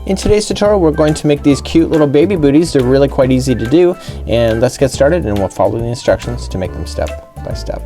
In today's tutorial we're going to make these cute little baby booties. They're really quite easy to do, and let's get started and we'll follow the instructions to make them step by step.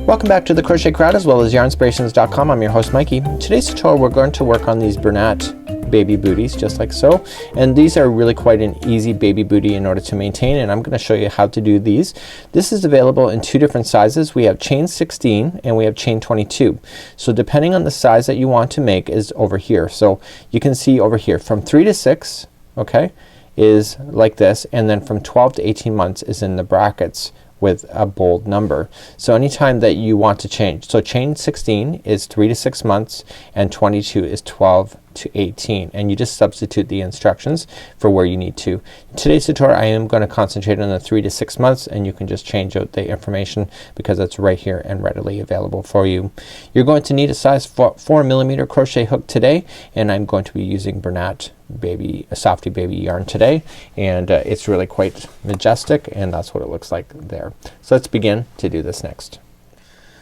Welcome back to the Crochet Crowd as well as yarnspirations.com. I'm your host Mikey. In today's tutorial we're going to work on these Bernat baby booties just like so, and these are really quite an easy baby booty in order to maintain, and I'm going to show you how to do these. This is available in two different sizes. We have chain 16 and we have chain 22. So depending on the size that you want to make is over here. So you can see over here from 3 to 6, okay, is like this, and then from 12 to 18 months is in the brackets with a bold number. So anytime that you want to change, so chain 16 is 3 to 6 months and 22 is 12 to 18, and you just substitute the instructions for where you need to. In today's tutorial I am going to concentrate on the 3 to 6 months, and you can just change out the information because it's right here and readily available for you. You're going to need a size 4mm crochet hook today, and I'm going to be using Bernat baby softy baby yarn today, and it's really quite majestic, and that's what it looks like there. So let's begin to do this next.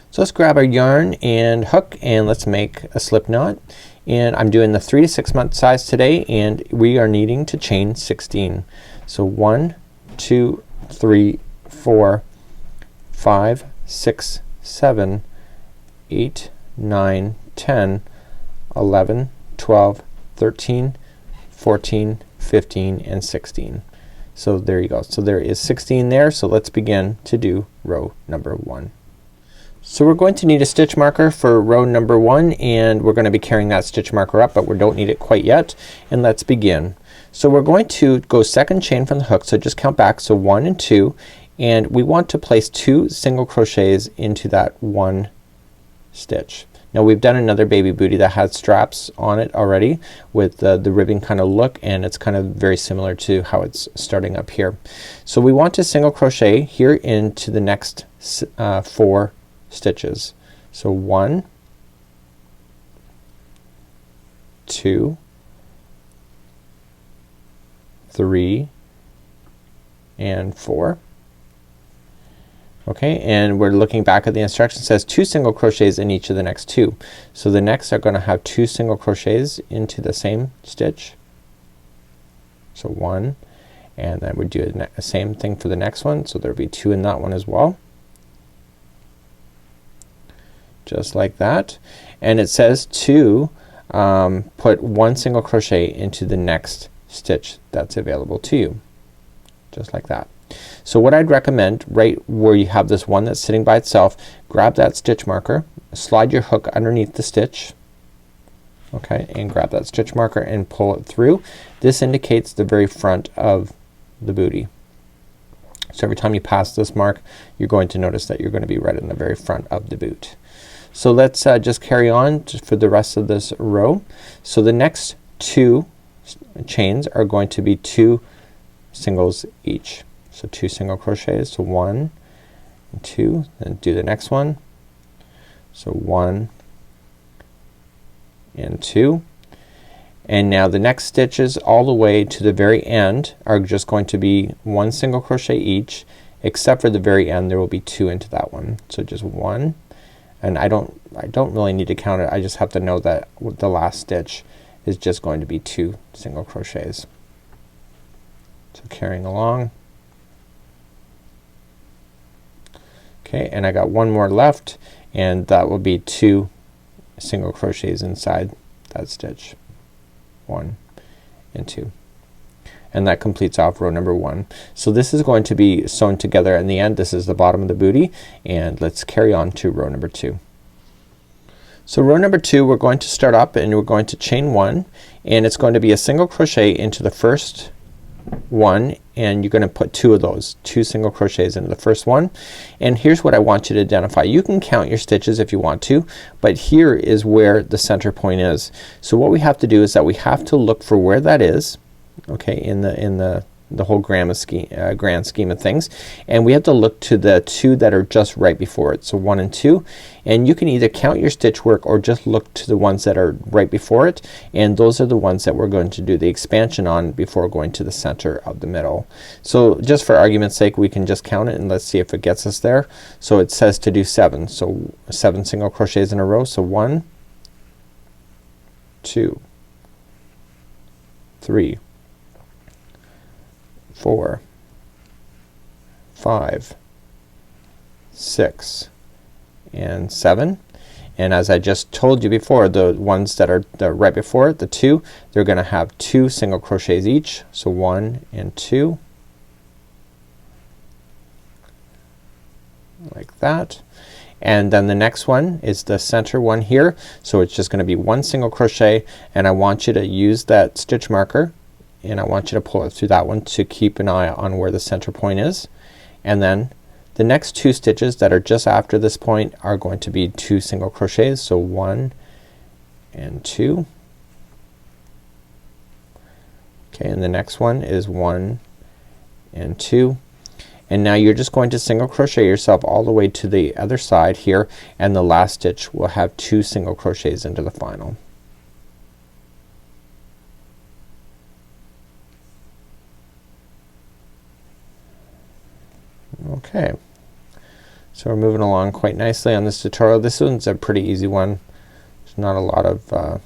So let's grab our yarn and hook and let's make a slip knot, and I'm doing the 3 to 6 month size today, and we are needing to chain 16. So 1 2 3 4 5 6 7 8 9 10 11 12 13 14 15 and 16. So there you go. So there is 16 there. So let's begin to do row number 1. So we're going to need a stitch marker for row number 1, and we're going to be carrying that stitch marker up, but we don't need it quite yet. And let's begin. So we're going to go second chain from the hook, so just count back, so 1 and 2, and we want to place 2 single crochets into that one stitch. Now we've done another baby booty that has straps on it already with the ribbing kind of look, and it's kind of very similar to how it's starting up here. So we want to single crochet here into the next 4 stitches. So 1 2 3 and 4. Okay, and we're looking back at the instructions. It says 2 single crochets in each of the next 2. So the next are gonna have 2 single crochets into the same stitch. So 1, and then we do the same thing for the next one. So there'll be 2 in that one as well. Just like that. And it says to put 1 single crochet into the next stitch that's available to you. Just like that. So what I'd recommend, right where you have this one that's sitting by itself, grab that stitch marker, slide your hook underneath the stitch, okay, and grab that stitch marker and pull it through. This indicates the very front of the booty. So every time you pass this mark you're going to notice that you're going to be right in the very front of the boot. So let's just carry on for the rest of this row. So the next 2 chains are going to be 2 singles each. So 2 single crochets, so 1 and 2, then do the next one. So 1 and 2, and now the next stitches all the way to the very end are just going to be 1 single crochet each, except for the very end there will be 2 into that one. So just 1, and I don't really need to count it. I just have to know that the last stitch is just going to be 2 single crochets. So carrying along. Okay, and I got 1 more left, and that will be 2 single crochets inside that stitch. 1 and 2. And that completes off row number 1. So this is going to be sewn together in the end. This is the bottom of the booty, and let's carry on to row number 2. So row number 2 we're going to start up and we're going to chain 1, and it's going to be a single crochet into the first one, and you're gonna put 2 of those, 2 single crochets into the first one. And here's what I want you to identify. You can count your stitches if you want to, but here is where the center point is. So what we have to do is that we have to look for where that is, okay, in the whole grand scheme of things, and we have to look to the 2 that are just right before it. So 1 and 2, and you can either count your stitch work or just look to the ones that are right before it, and those are the ones that we're going to do the expansion on before going to the center of the middle. So just for argument's sake we can just count it and let's see if it gets us there. So it says to do 7, so 7 single crochets in a row. So 1 2 2, 3, 4, 5, 6, and 7. And as I just told you before, the ones that are right before it, the 2, they're gonna have 2 single crochets each. So 1 and 2, like that. And then the next one is the center one here, so it's just gonna be 1 single crochet, and I want you to use that stitch marker and I want you to pull it through that one to keep an eye on where the center point is. And then the next 2 stitches that are just after this point are going to be 2 single crochets. So 1 and 2. Okay, and the next one is 1 and 2. And now you're just going to single crochet yourself all the way to the other side here, and the last stitch will have 2 single crochets into the final. Okay, so we're moving along quite nicely on this tutorial. This one's a pretty easy one. There's not a lot of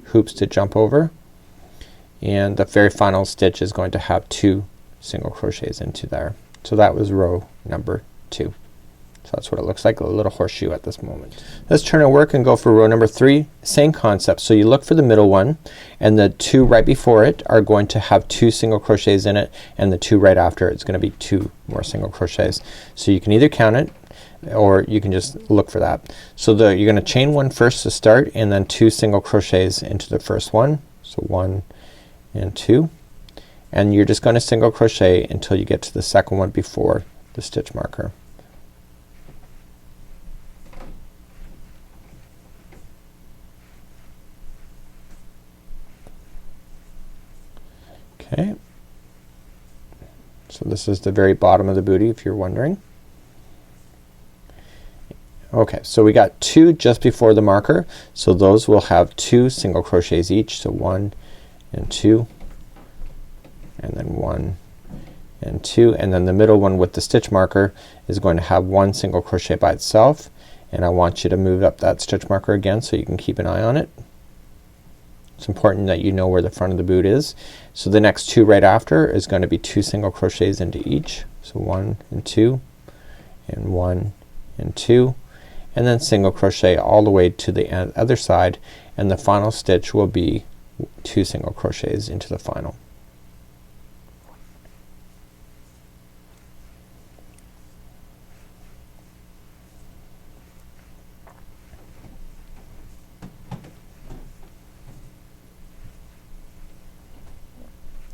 hoops to jump over, and the very final stitch is going to have 2 single crochets into there. So that was row number 2. So that's what it looks like, a little horseshoe at this moment. Let's turn our work and go for row number 3. Same concept. So you look for the middle one, and the 2 right before it are going to have 2 single crochets in it, and the 2 right after it's gonna be 2 more single crochets. So you can either count it or you can just look for that. So you're gonna chain 1 first to start, and then 2 single crochets into the first one. So 1 and 2, and you're just gonna single crochet until you get to the second one before the stitch marker. Okay, so this is the very bottom of the booty if you're wondering. Okay, so we got 2 just before the marker, so those will have 2 single crochets each. So 1 and 2, and then 1 and 2, and then the middle one with the stitch marker is going to have 1 single crochet by itself, and I want you to move up that stitch marker again so you can keep an eye on it. It's important that you know where the front of the boot is. So the next 2 right after is going to be 2 single crochets into each. So 1 and 2, and 1 and 2, and then single crochet all the way to the other side, and the final stitch will be 2 single crochets into the final.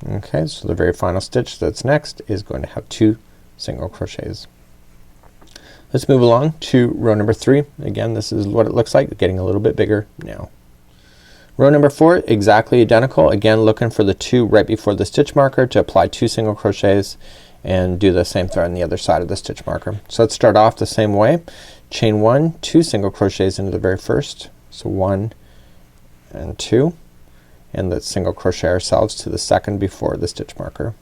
Okay, so the very final stitch that's next is going to have 2 single crochets. Let's move along to row number 3. Again, this is what it looks like, getting a little bit bigger now. Row number 4, exactly identical. Again, looking for the 2 right before the stitch marker to apply 2 single crochets, and do the same thing on the other side of the stitch marker. So let's start off the same way. Chain 1, 2 single crochets into the very first. So 1 and 2. And let's single crochet ourselves to the second before the stitch marker.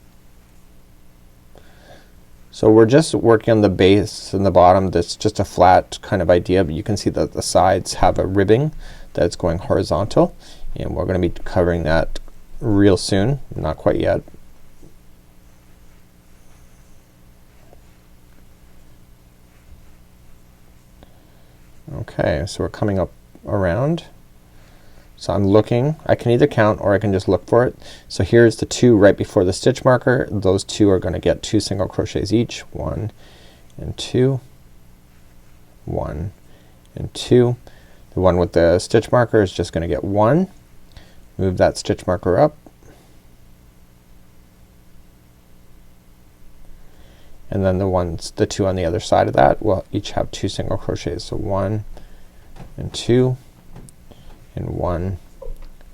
So we're just working on the base and the bottom. That's just a flat kind of idea, but you can see that the sides have a ribbing that's going horizontal, and we're gonna be covering that real soon. Not quite yet. Okay, so we're coming up around. So I'm looking, I can either count or I can just look for it. So here's the 2 right before the stitch marker. Those 2 are gonna get 2 single crochets each. 1 and 2, 1 and 2. The one with the stitch marker is just gonna get 1. Move that stitch marker up, and then the 2 on the other side of that will each have 2 single crochets. So 1 and 2, and 1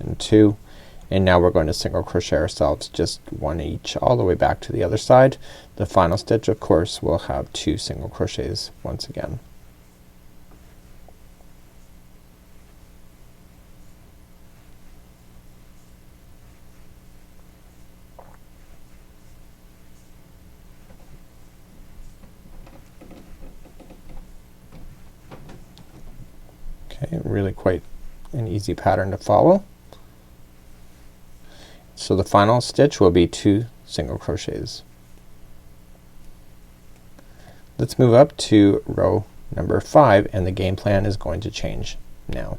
and 2, and now we're going to single crochet ourselves just 1 each all the way back to the other side. The final stitch, of course, will have 2 single crochets once again. Okay, really quite an easy pattern to follow. So the final stitch will be 2 single crochets. Let's move up to row number 5 and the game plan is going to change now.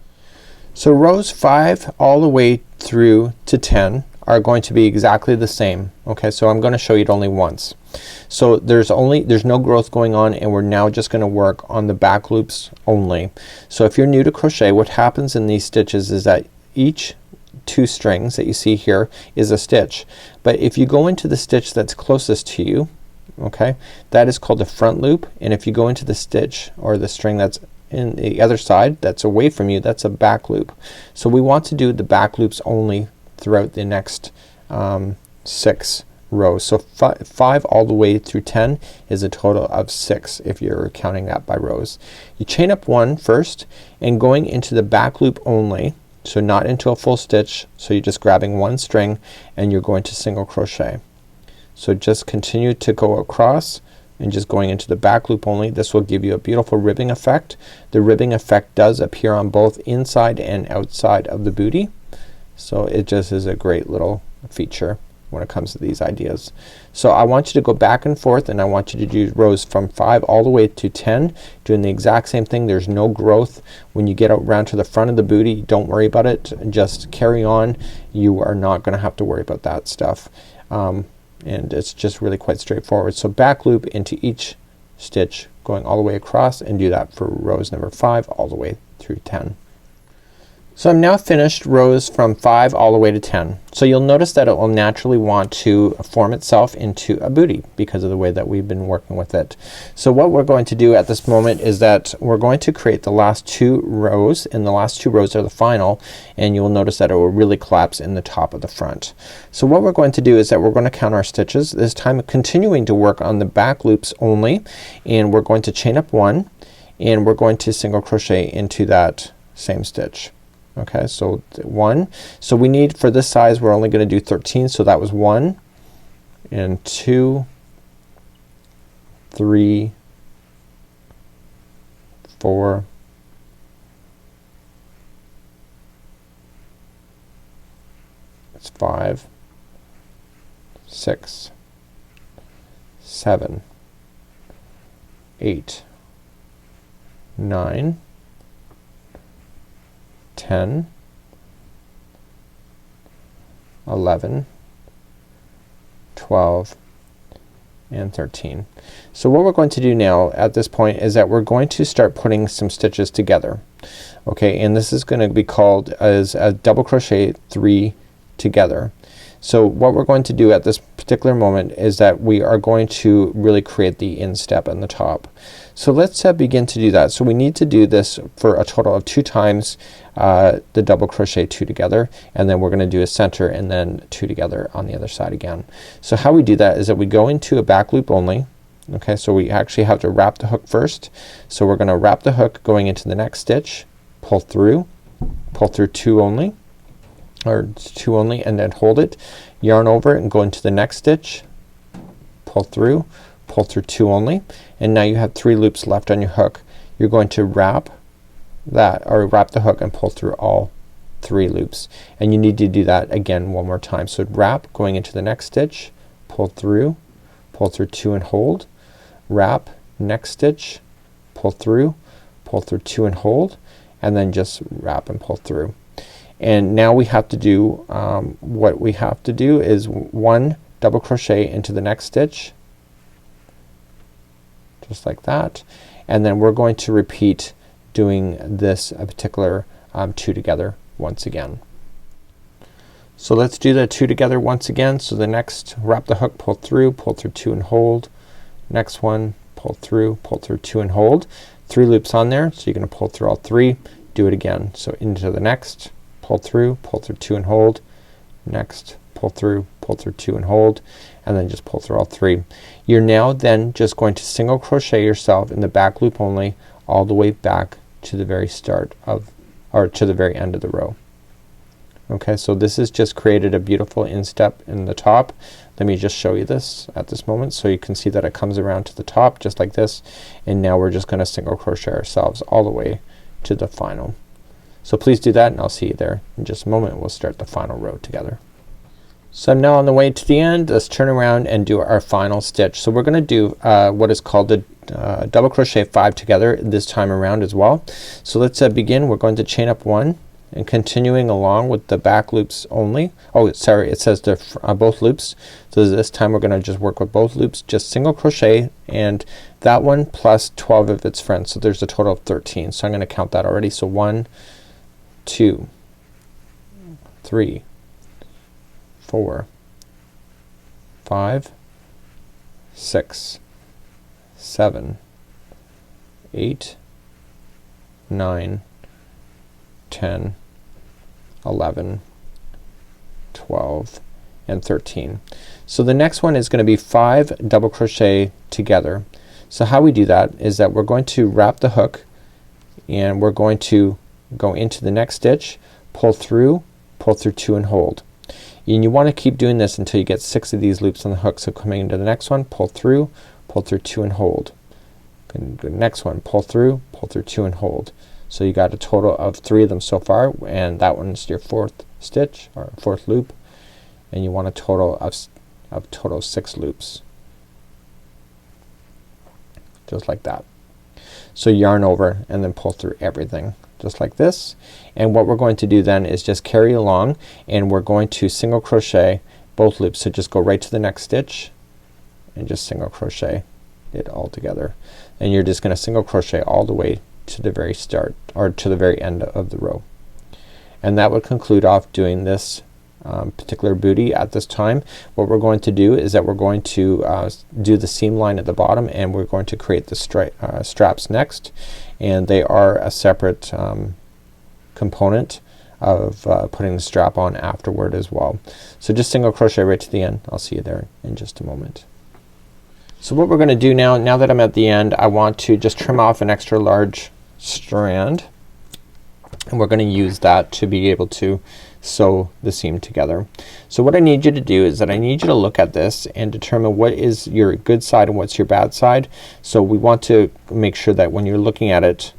So rows 5 all the way through to 10 are going to be exactly the same. Okay, so I'm gonna show you it only once. So there's no growth going on and we're now just gonna work on the back loops only. So if you're new to crochet, what happens in these stitches is that each 2 strings that you see here is a stitch. But if you go into the stitch that's closest to you, okay, that is called the front loop, and if you go into the stitch or the string that's in the other side that's away from you, that's a back loop. So we want to do the back loops only throughout the next 6 rows. So 5 all the way through 10 is a total of 6 if you're counting that by rows. You chain up 1 first and going into the back loop only, so not into a full stitch, so you're just grabbing 1 string and you're going to single crochet. So just continue to go across and just going into the back loop only. This will give you a beautiful ribbing effect. The ribbing effect does appear on both inside and outside of the bootie. So it just is a great little feature when it comes to these ideas. So I want you to go back and forth and I want you to do rows from 5 all the way to 10 doing the exact same thing. There's no growth. When you get around to the front of the bootie, don't worry about it. Just carry on. You are not gonna have to worry about that stuff. And it's just really quite straightforward. So back loop into each stitch going all the way across and do that for rows number 5 all the way through 10. So I'm now finished rows from 5 all the way to 10. So you'll notice that it will naturally want to form itself into a bootie because of the way that we've been working with it. So what we're going to do at this moment is that we're going to create the last 2 rows, and the last 2 rows are the final, and you'll notice that it will really collapse in the top of the front. So what we're going to do is that we're going to count our stitches, this time continuing to work on the back loops only, and we're going to chain up 1 and we're going to single crochet into that same stitch. Okay, so 1. So we need, for this size, we're only gonna do 13, so that was 1 and 2, 3, 4, 5, 6, 7, 8, 9, 10, 11, 12, and 13. So what we're going to do now at this point is that we're going to start putting some stitches together. Okay, and this is gonna be called as a double crochet 3 together. So what we're going to do at this particular moment is that we are going to really create the instep on the top. So let's begin to do that. So we need to do this for a total of 2 times the double crochet 2 together, and then we're gonna do a center and then 2 together on the other side again. So how we do that is that we go into a back loop only. Okay, so we actually have to wrap the hook first. So we're gonna wrap the hook going into the next stitch, pull through 2 only, or 2 only, and then hold it, yarn over it and go into the next stitch, pull through 2 only, and now you have 3 loops left on your hook. You're going to wrap that, or wrap the hook and pull through all 3 loops, and you need to do that again one more time. So wrap going into the next stitch, pull through 2 and hold, wrap, next stitch, pull through 2 and hold, and then just wrap and pull through. And now we have to do what we have to do is 1 double crochet into the next stitch, just like that, and then we're going to repeat doing this particular 2 together once again. So let's do the 2 together once again. So the next, wrap the hook, pull through 2 and hold, next one, pull through 2 and hold, 3 loops on there, so you're gonna pull through all 3, do it again. So into the next, pull through 2 and hold, next, pull through 2 and hold, and then just pull through all 3. You're now then just going to single crochet yourself in the back loop only all the way back to the very start of, or to the very end of the row. Okay, so this has just created a beautiful instep in the top. Let me just show you this at this moment so you can see that it comes around to the top just like this, and now we're just gonna single crochet ourselves all the way to the final. So please do that and I'll see you there in just a moment. We'll start the final row together. So I'm now on the way to the end. Let's turn around and do our final stitch. So we're gonna do what is called a double crochet 5 together this time around as well. So let's begin. We're going to chain up 1 and continuing along with the back loops only. Oh sorry, it says both loops. So this time we're gonna just work with both loops, just single crochet and that one plus 12 of its friends. So there's a total of 13. So I'm gonna count that already. So 1, 2, 3, 4, 5, 6, 7, 8, 9, 10, 11, 12, and 13. So the next one is gonna be 5 double crochet together. So how we do that is that we're going to wrap the hook and we're going to go into the next stitch, pull through 2 and hold. And you want to keep doing this until you get 6 of these loops on the hook. So coming into the next one, pull through 2 and hold. The next one, pull through 2 and hold. So you got a total of 3 of them so far, and that one's your 4th stitch or 4th loop, and you want a total of 6 loops. Just like that. So yarn over and then pull through everything just like this. And what we're going to do then is just carry along and we're going to single crochet both loops. So just go right to the next stitch and just single crochet it all together. And you're just gonna single crochet all the way to the very start or to the very end of the row. And that would conclude off doing this particular booty at this time. What we're going to do is that we're going to do the seam line at the bottom and we're going to create the straps next, and they are a separate component of putting the strap on afterward as well. So just single crochet right to the end. I'll see you there in just a moment. So what we're gonna do now that I'm at the end, I want to just trim off an extra large strand, and we're gonna use that to be able to sew the seam together. So what I need you to do is that I need you to look at this and determine what is your good side and what's your bad side. So we want to make sure that when you're looking at it,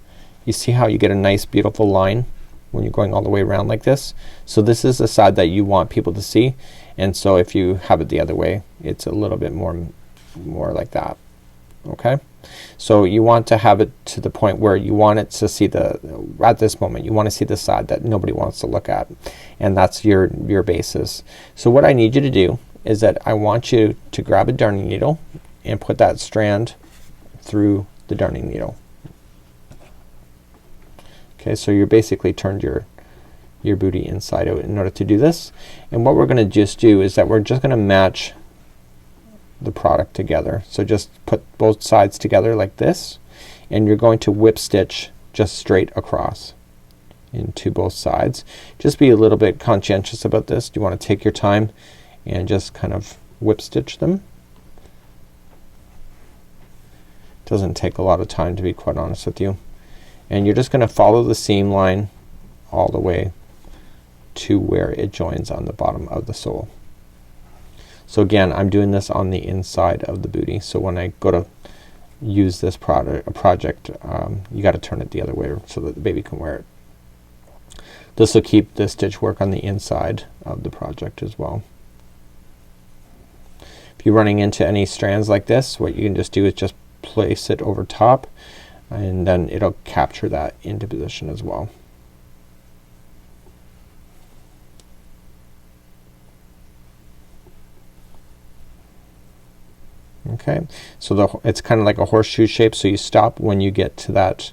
you see how you get a nice beautiful line when you're going all the way around like this. So this is the side that you want people to see, and so if you have it the other way, it's a little bit more like that. Okay, so you want to have it to the point where you want it to see at this moment you want to see the side that nobody wants to look at, and that's your basis. So what I need you to do is that I want you to grab a darning needle and put that strand through the darning needle. Okay, so you're basically turned your booty inside out in order to do this. And what we're gonna just do is that we're just gonna match the product together. So just put both sides together like this, and you're going to whip stitch just straight across into both sides. Just be a little bit conscientious about this. You want to take your time and just kind of whip stitch them. Doesn't take a lot of time, to be quite honest with you. And you're just gonna follow the seam line all the way to where it joins on the bottom of the sole. So again, I'm doing this on the inside of the booty. So when I go to use this project, you gotta turn it the other way so that the baby can wear it. This will keep the stitch work on the inside of the project as well. If you're running into any strands like this, what you can just do is just place it over top, and then it'll capture that into position as well. Okay, so it's kind of like a horseshoe shape, so you stop when you get to that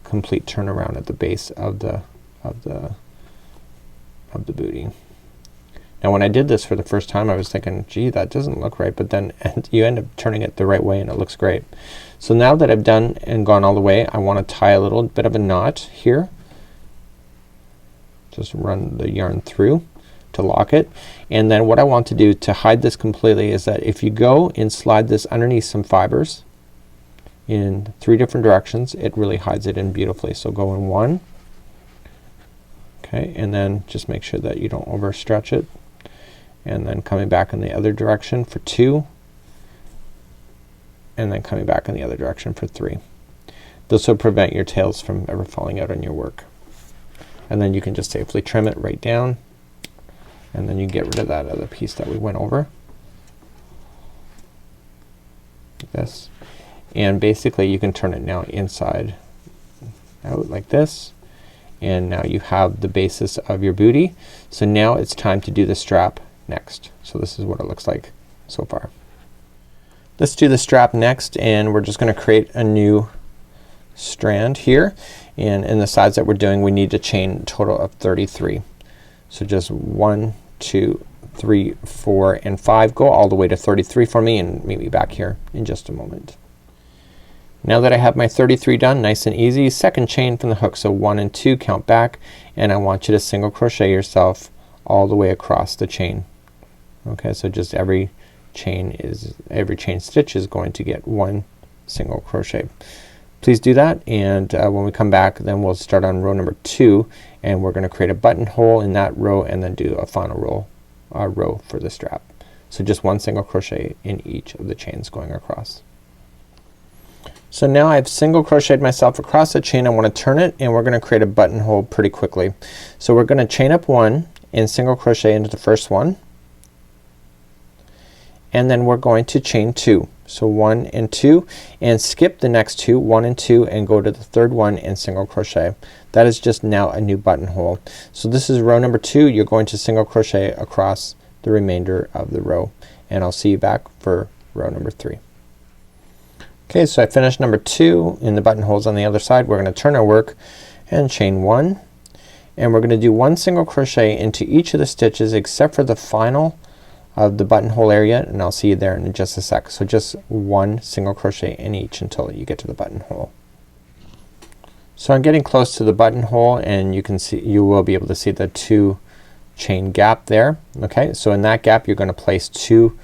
complete turnaround at the base of the booty. Now when I did this for the first time, I was thinking, gee, that doesn't look right, but then you end up turning it the right way and it looks great. So now that I've done and gone all the way, I want to tie a little bit of a knot here. Just run the yarn through to lock it, and then what I want to do to hide this completely is that if you go and slide this underneath some fibers in 3 different directions, it really hides it in beautifully. So go in 1, okay, and then just make sure that you don't overstretch it, and then coming back in the other direction for 2, and then coming back in the other direction for 3. This will prevent your tails from ever falling out on your work. And then you can just safely trim it right down, and then you get rid of that other piece that we went over. Like this. And basically you can turn it now inside out like this, and now you have the basis of your bootie. So now it's time to do the strap next. So this is what it looks like so far. Let's do the strap next, and we're just gonna create a new strand here, and in the sides that we're doing we need to chain a total of 33. So just 1, 2, 3, 4 and 5. Go all the way to 33 for me and meet me back here in just a moment. Now that I have my 33 done, nice and easy, second chain from the hook. So 1 and 2, count back, and I want you to single crochet yourself all the way across the chain. Okay, so just every chain stitch is going to get 1 single crochet. Please do that, and when we come back then we'll start on row number 2, and we're gonna create a buttonhole in that row and then do a final row for the strap. So just 1 single crochet in each of the chains going across. So now I've single crocheted myself across the chain. I want to turn it, and we're gonna create a buttonhole pretty quickly. So we're gonna chain up 1 and single crochet into the first one, and then we're going to chain 2. So 1 and 2, and skip the next 2, 1 and 2, and go to the third one and single crochet. That is just now a new buttonhole. So this is row number 2. You're going to single crochet across the remainder of the row, and I'll see you back for row number 3. Okay, so I finished number 2 in the buttonholes on the other side. We're gonna turn our work and chain 1, and we're gonna do 1 single crochet into each of the stitches except for the final of the buttonhole area, and I'll see you there in just a sec. So just 1 single crochet in each until you get to the buttonhole. So I'm getting close to the buttonhole, and you will be able to see the 2 chain gap there. Okay, so in that gap you're gonna place 2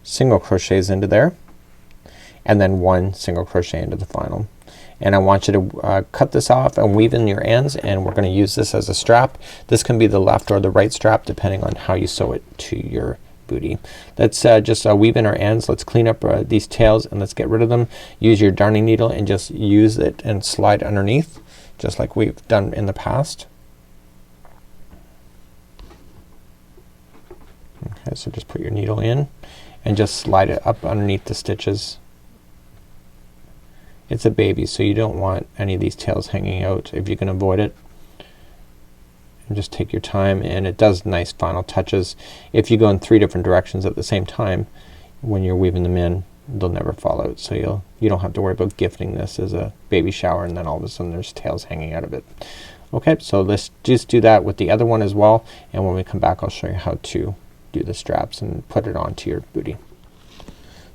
single crochets into there, and then 1 single crochet into the final. And I want you to cut this off and weave in your ends, and we're gonna use this as a strap. This can be the left or the right strap depending on how you sew it to your bootie. Let's just weave in our ends. Let's clean up these tails and let's get rid of them. Use your darning needle and just use it and slide underneath just like we've done in the past. Okay, so just put your needle in and just slide it up underneath the stitches. It's a baby, so you don't want any of these tails hanging out if you can avoid it. And just take your time, and it does nice final touches. If you go in 3 different directions at the same time when you're weaving them in, they'll never fall out. So you don't have to worry about gifting this as a baby shower and then all of a sudden there's tails hanging out of it. Okay, so let's just do that with the other one as well, and when we come back I'll show you how to do the straps and put it onto your bootie.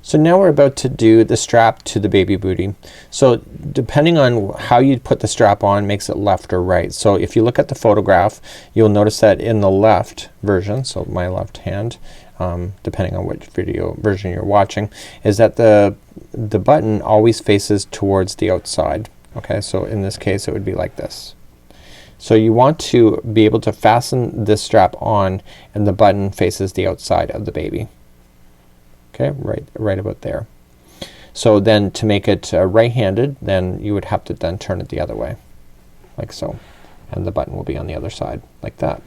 So now we're about to do the strap to the baby bootie. So depending on how you put the strap on makes it left or right. So if you look at the photograph you'll notice that in the left version, so my left hand, depending on which video version you're watching, is that the button always faces towards the outside. Okay, so in this case it would be like this. So you want to be able to fasten this strap on and the button faces the outside of the baby. Okay, right about there. So then to make it right-handed, then you would have to then turn it the other way like so, and the button will be on the other side like that.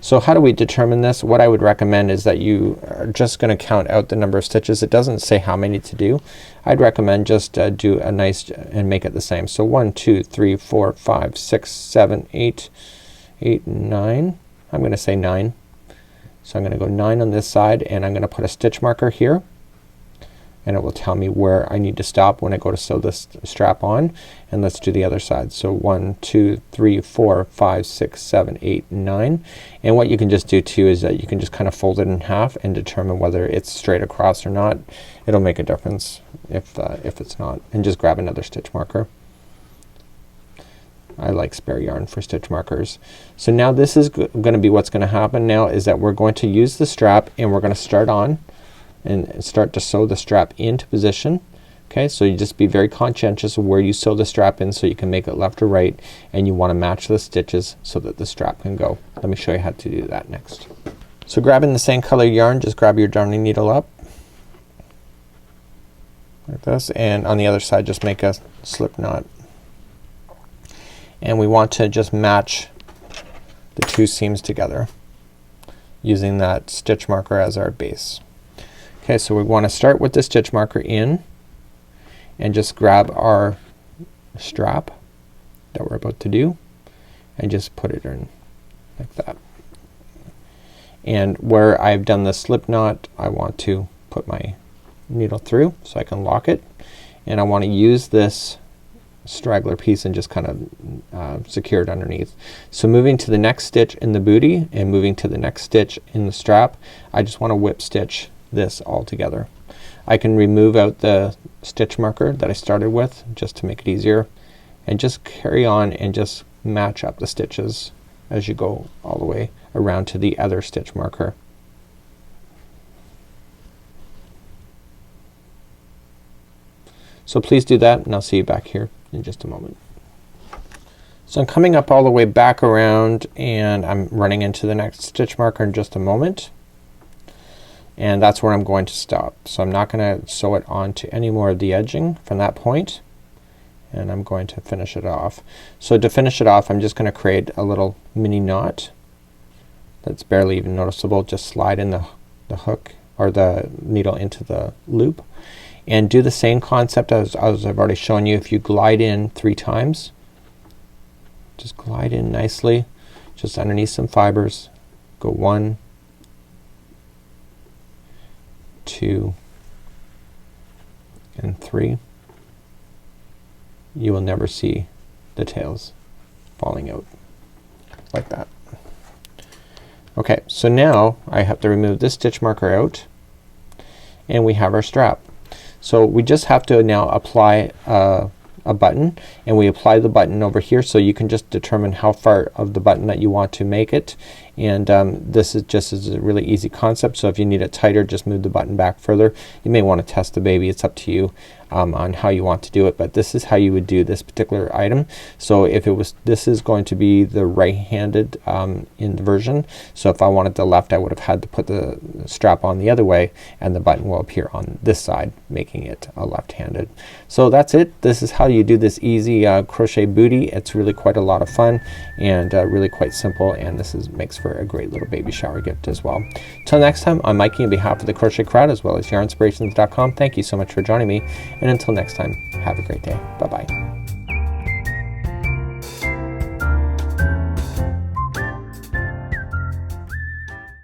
So how do we determine this? What I would recommend is that you are just gonna count out the number of stitches. It doesn't say how many to do. I'd recommend just do a nice and make it the same. So 1, 2, 3, 4, 5, 6, 7, 8, 9. I'm gonna say 9. So I'm gonna go 9 on this side, and I'm gonna put a stitch marker here, and it will tell me where I need to stop when I go to sew this strap on. And let's do the other side. So 1, 2, 3, 4, 5, 6, 7, 8, 9. And what you can just do too is that you can just kind of fold it in half and determine whether it's straight across or not. It'll make a difference if it's not. And just grab another stitch marker. I like spare yarn for stitch markers. So now this is gonna be what's gonna happen now is that we're going to use the strap, and we're gonna start on and start to sew the strap into position. Okay, so you just be very conscientious of where you sew the strap in so you can make it left or right, and you wanna match the stitches so that the strap can go. Let me show you how to do that next. So grabbing the same color yarn, just grab your darning needle up like this, and on the other side just make a slip knot and we want to just match the two seams together using that stitch marker as our base. Okay, so we want to start with the stitch marker in and just grab our strap that we're about to do and just put it in like that. And where I've done the slip knot, I want to put my needle through so I can lock it, and I want to use this straggler piece and just kind of secure it underneath. So moving to the next stitch in the booty and moving to the next stitch in the strap, I just want to whip stitch this all together. I can remove out the stitch marker that I started with just to make it easier, and just carry on and just match up the stitches as you go all the way around to the other stitch marker. So please do that, and I'll see you back here in just a moment. So I'm coming up all the way back around, and I'm running into the next stitch marker in just a moment, and that's where I'm going to stop. So I'm not gonna sew it onto any more of the edging from that point, and I'm going to finish it off. So to finish it off, I'm just gonna create a little mini knot that's barely even noticeable. Just slide in the hook or the needle into the loop, and do the same concept as I've already shown you. If you glide in 3 times, just glide in nicely just underneath some fibers. Go 1, 2, and 3. You will never see the tails falling out like that. Okay, so now I have to remove this stitch marker out, and we have our strap. So we just have to now apply a button, and we apply the button over here, so you can just determine how far of the button that you want to make it. And this is just a really easy concept, so if you need it tighter, just move the button back further. You may want to test the baby. It's up to you on how you want to do it, but this is how you would do this particular item. So if it was, this is going to be the right-handed version. So if I wanted the left, I would have had to put the strap on the other way, and the button will appear on this side, making it a left-handed. So that's it. This is how you do this easy crochet booty. It's really quite a lot of fun, and really quite simple, and this makes for a great little baby shower gift as well. Till next time, I'm Mikey on behalf of the Crochet Crowd as well as yarnspirations.com. Thank you so much for joining me, and until next time, have a great day. Bye bye.